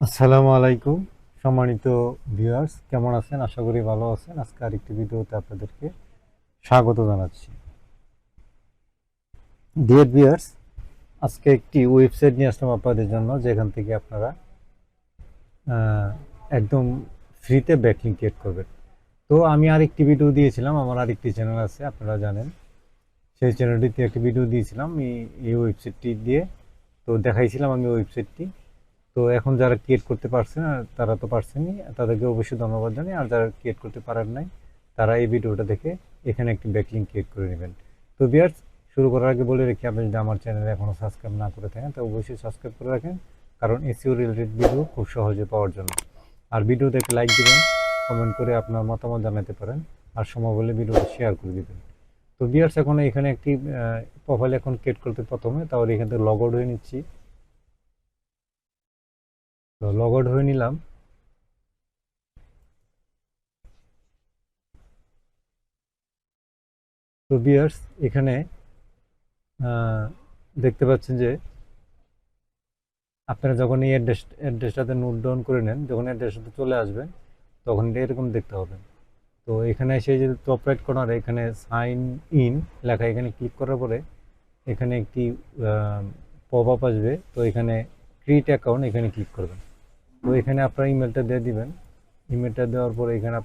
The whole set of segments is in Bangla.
আসসালামু আলাইকুম সম্মানিত ভিউয়ার্স, কেমন আছেন? আশা করি ভালো আছেন। আজকে আরেকটি ভিডিওতে আপনাদেরকে স্বাগত জানাচ্ছি। ডিয়ার ভিউয়ার্স, আজকে একটি ওয়েবসাইট নিয়ে আসলাম আপনাদের জন্য, যেখান থেকে আপনারা আহ, একদম ফ্রিতে ব্যাকলিংক ক্রিয়েট করবেন। তো আমি আরেকটি ভিডিও দিয়েছিলাম, আমার আরেকটি চ্যানেল আছে আপনারা জানেন, সেই চ্যানেলটিতে একটি ভিডিও দিয়েছিলাম এই ওয়েবসাইটটি দিয়ে। তো দেখাইছিলাম আমি ওয়েবসাইটটি। তো এখন যারা ক্রিয়েট করতে পারছে না তারা তো পারছেনই, তাদেরকে অবশ্যই ধন্যবাদ জানাই। আর যারা ক্রিয়েট করতে পারেন নাই তারা এই ভিডিওটা দেখে এখানে একটি ব্যাকলিংক ক্রিয়েট করে নেবেন। তো ভিউয়ার্স, শুরু করার আগে বলে রেখে, আপনি যদি আমার চ্যানেলে এখনও সাবস্ক্রাইব না করে থাকেন তো অবশ্যই সাবস্ক্রাইব করে রাখেন, কারণ এসইও রিলেটেড ভিডিও খুব সহজে পাওয়ার জন্য। আর ভিডিও দেখে লাইক দিবেন, কমেন্ট করে আপনার মতামত জানাতে পারেন, আর সময় হলে ভিডিওটা শেয়ার করে দিবেন। তো ভিউয়ার্স, এখন এখানে একটি প্রোফাইল এখন ক্রিয়েট করতে প্রথমে, তাহলে এখান থেকে লগ আউট হয়ে নিচ্ছি। তো লগ আউট হয়ে নিলাম। তো ভিউয়ার্স, এখানে দেখতে পাচ্ছেন যে আপনারা যখন এই অ্যাড্রেসটাতে নোট ডাউন করে নেন, যখন অ্যাড্রেসটাতে চলে আসবেন তখন এটা এরকম দেখতে হবে। তো এখানে এসে যে টপ রাইট কর্নারে এখানে সাইন ইন লেখা, এখানে ক্লিক করার পরে এখানে একটি পপ আপ আসবে। তো এখানে ক্রিয়েট অ্যাকাউন্ট এখানে ক্লিক করবেন। তো এখানে আপনার ইমেলটা দিয়ে দিবেন। ইমেলটা দেওয়ার পরে এখানে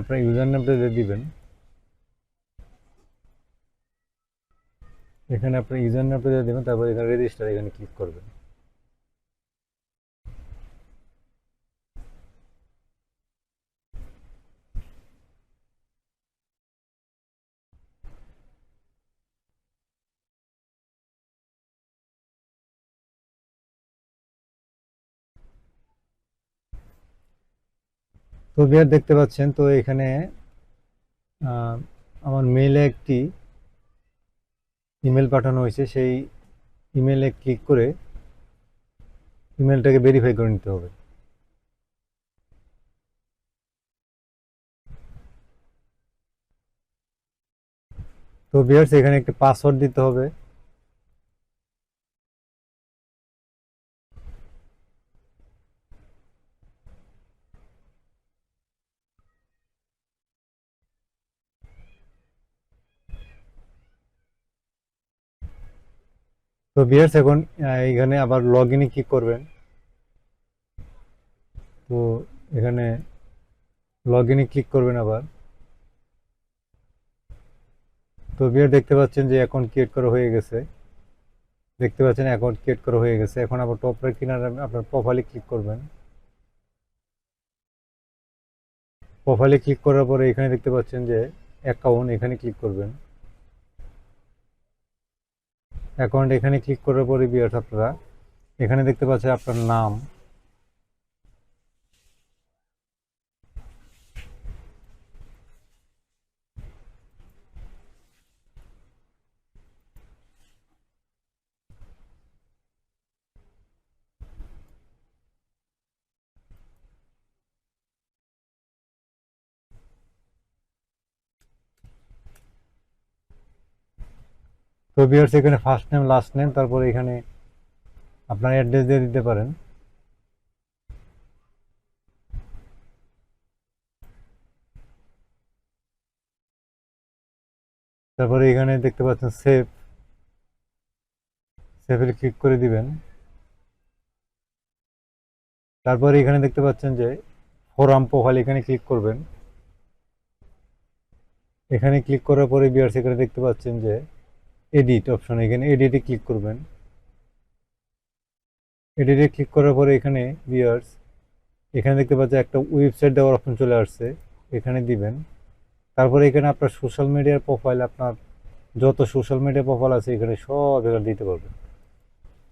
আপনার ইউজার নেমটা দিয়ে দিবেন। এখানে আপনার ইউজার নেমটা দিয়ে দিবেন, তারপর এখানে রেজিস্টার এখানে ক্লিক করবেন। তো বিয়ার দেখতে পাচ্ছেন, তো এখানে আহ, আমার মেইলে একটি ইমেল পাঠানো হয়েছে। সেই ইমেলে ক্লিক করে ইমেলটাকে ভেরিফাই করে নিতে হবে। তো ভিউয়ার্স, এখানে একটি পাসওয়ার্ড দিতে হবে। তো ভিউয়ার্স, এখন এখানে আবার লগ ইনে ক্লিক করবেন। তো এখানে লগ ইনে ক্লিক করবেন আবার। তো ভিউয়ার দেখতে পাচ্ছেন যে অ্যাকাউন্ট ক্রিয়েট করা হয়ে গেছে। দেখতে পাচ্ছেন অ্যাকাউন্ট ক্রিয়েট করা হয়ে গেছে। এখন আবার টপ রাইট কিনারে আপনার প্রোফাইলে ক্লিক করবেন। প্রোফাইলে ক্লিক করার পরে এখানে দেখতে পাচ্ছেন যে অ্যাকাউন্ট, এখানে ক্লিক করবেন। অ্যাকাউন্ট এখানে ক্লিক করার পরে ভিউয়ার্স, আপনারা এখানে দেখতে পাচ্ছেন আপনার নাম। তো ভিউয়ার্স, এখানে ফার্স্ট নেম লাস্ট নেম, তারপরে এখানে আপনার অ্যাড্রেস দিয়ে দিতে পারেন। তারপরে এখানে দেখতে পাচ্ছেন সেভ, সেভে ক্লিক করে দিবেন। তারপরে এখানে দেখতে পাচ্ছেন যে ফোরাম প্রোফাইল, এখানে ক্লিক করবেন। এখানে ক্লিক করার পরে ভিউয়ার্স, এখানে দেখতে পাচ্ছেন যে এডিট অপশন, এখানে এডিটে ক্লিক করবেন। এডিটে ক্লিক করার পরে এখানে ভিউয়ার্স, এখানে দেখতে পাচ্ছেন একটা ওয়েবসাইট দেওয়ার অপশন চলে আসছে, এখানে দিবেন। তারপরে এখানে আপনার সোশ্যাল মিডিয়ার প্রোফাইল, আপনার যত সোশ্যাল মিডিয়া প্রোফাইল আছে এখানে সব এখানে দিতে পারবেন।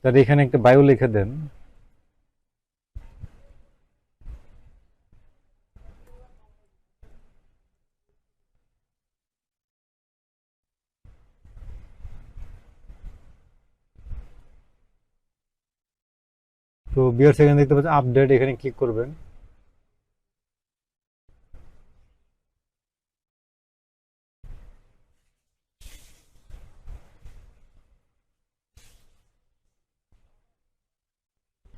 তাহলে এখানে একটা বায়ো লিখে দেন। তো ভিউয়ার্স, এখানে দেখতে পাচ্ছেন আপডেট, এখানে ক্লিক করবেন।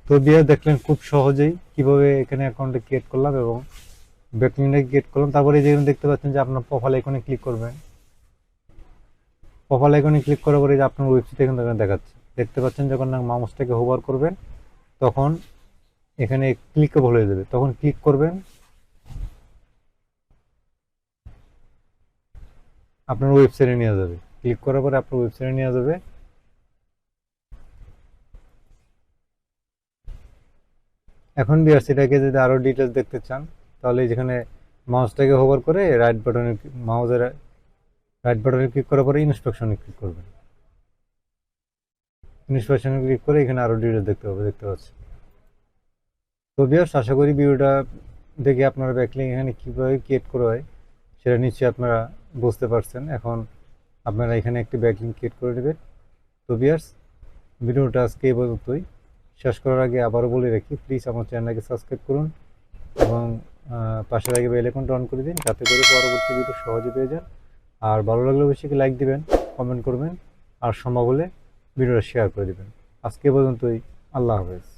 তো বিয়ার দেখলেন খুব সহজেই কিভাবে এখানে অ্যাকাউন্টে ক্রিয়েট করলাম এবং ব্যাকলিংটা ক্রিয়েট করলাম। তারপরে যেখানে দেখতে পাচ্ছেন যে আপনার প্রোফাইল আইকনে ক্লিক করবেন। প্রোফাইল আইকনে ক্লিক করার পরে যে আপনার ওয়েবসাইট এখানে দেখাচ্ছে, দেখতে পাচ্ছেন যখন মাউসটাকে হোভার করবেন তখন এখানে ক্লিকেবল হয়ে যাবে, তখন ক্লিক করবেন। আপনার ওয়েবসাইটে নিয়ে যাবে, ক্লিক করার পরে আপনার ওয়েবসাইটে নিয়ে যাবে। এখন ভিউয়ার্স এটাকে যদি আরো ডিটেলস দেখতে চান তাহলে যেখানে মাউসটাকে হোভার করে মাউসের রাইট বাটনে ক্লিক করার পরে ইনস্ট্রাকশনে ক্লিক করবেন। ইনস্ট্রাকশনে ক্লিক করে এখানে আরো ডিটেলস দেখতে পাচ্ছেন। তো ভিউয়ার্স আশা করি ভিডিওটা দেখে আপনারা ব্যাকলিং এখানে কিভাবে ক্রিয়েট করা হয় সেটা নিশ্চয়ই আপনারা বুঝতে পারছেন। এখন আপনারা এখানে একটি ব্যাকলিং ক্রিয়েট করে নেবেন। তো ভিউয়ার্স ভিডিওটা আজকে এই পর্যন্তই। শেষ করার আগে আবারও বলে রাখি, প্লিজ আমার চ্যানেলকে সাবস্ক্রাইব করুন এবং পাশের আগে বেল আইকনটা অন করে দিন, যাতে করে পরবর্তী ভিডিও সহজে পেয়ে যান। আর ভালো লাগলে অবশ্যই লাইক দিবেন, কমেন্ট করবেন আর সম্ভব হলে ভিডিওটা শেয়ার করে দিবেন। আজকে পর্যন্তই, আল্লাহ হাফেজ।